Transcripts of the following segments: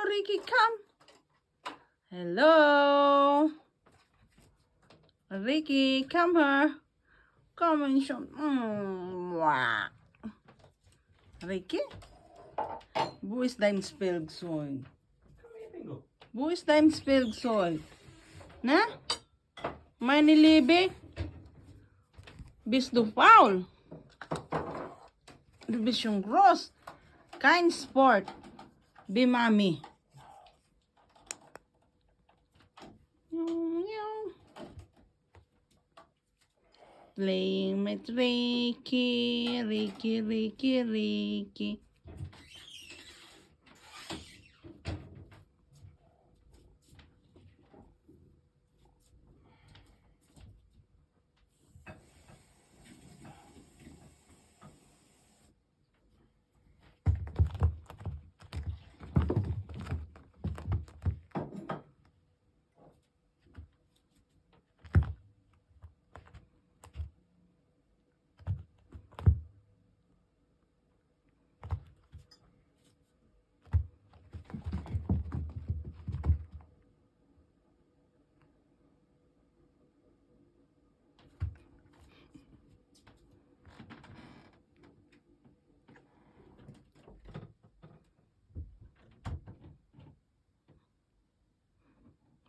Ricky, come. Hello. Ricky, come here. Come and show. Wow. Ricky? Wo ist dein Spielzeug? Wo ist dein Spielzeug? Na? Meine Liebe? Bist du faul? Du bist schon groß. Kein Sport. Wie Mami. Playing with Ricky, Ricky, Ricky, Ricky.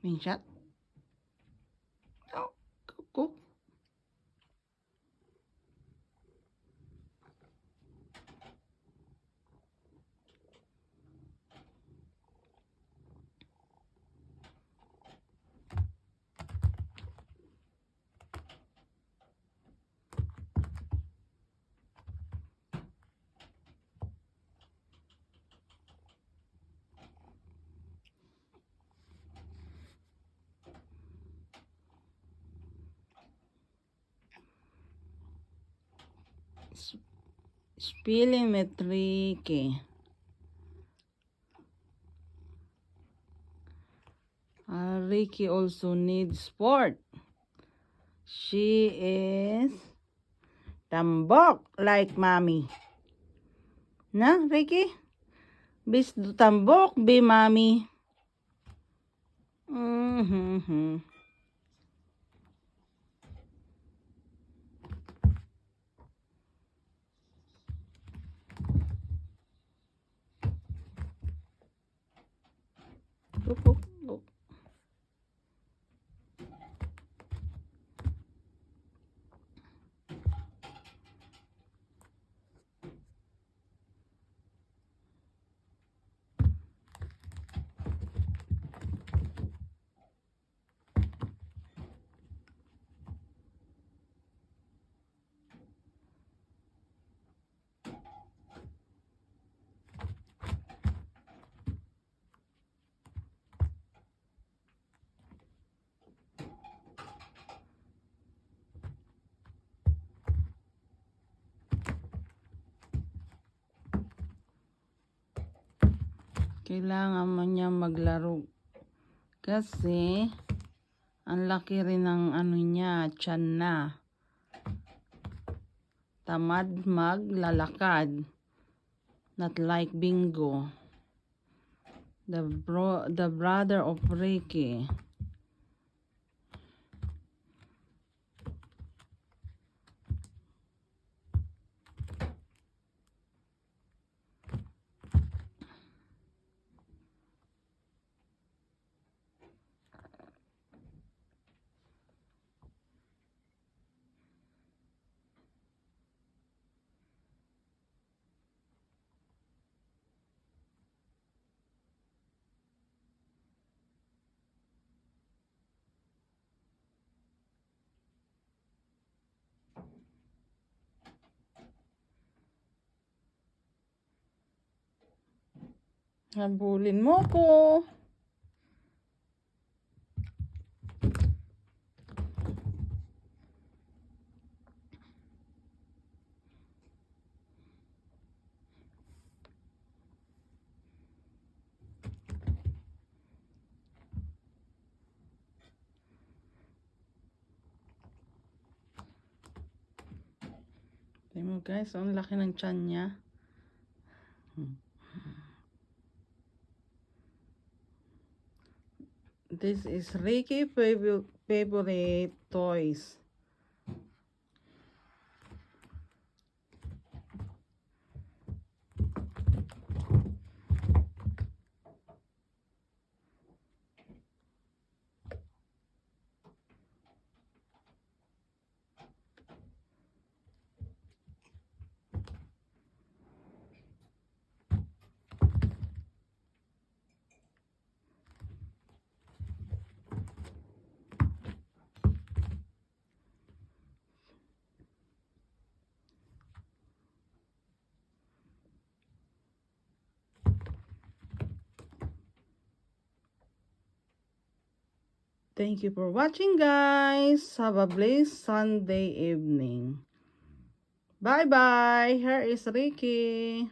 Minshot? Oh, cook. Spilling with Ricky. Ricky also needs sport. She is tambok like Mommy. Na, Ricky? Bis du tambok, be Mommy. Mm-hmm. Look. Kailangan mo niya maglaro kasi ang laki rin ng ano niya, tiyan na. Tamad maglalakad. Not like Bingo. The brother of Ricky. Habulin mo ko. Tingnan mo guys, ang laki ng tiyan niya. This is Ricky favorite toys. Thank you for watching, guys. Have a blessed Sunday evening. Bye-bye. Here is Ricky.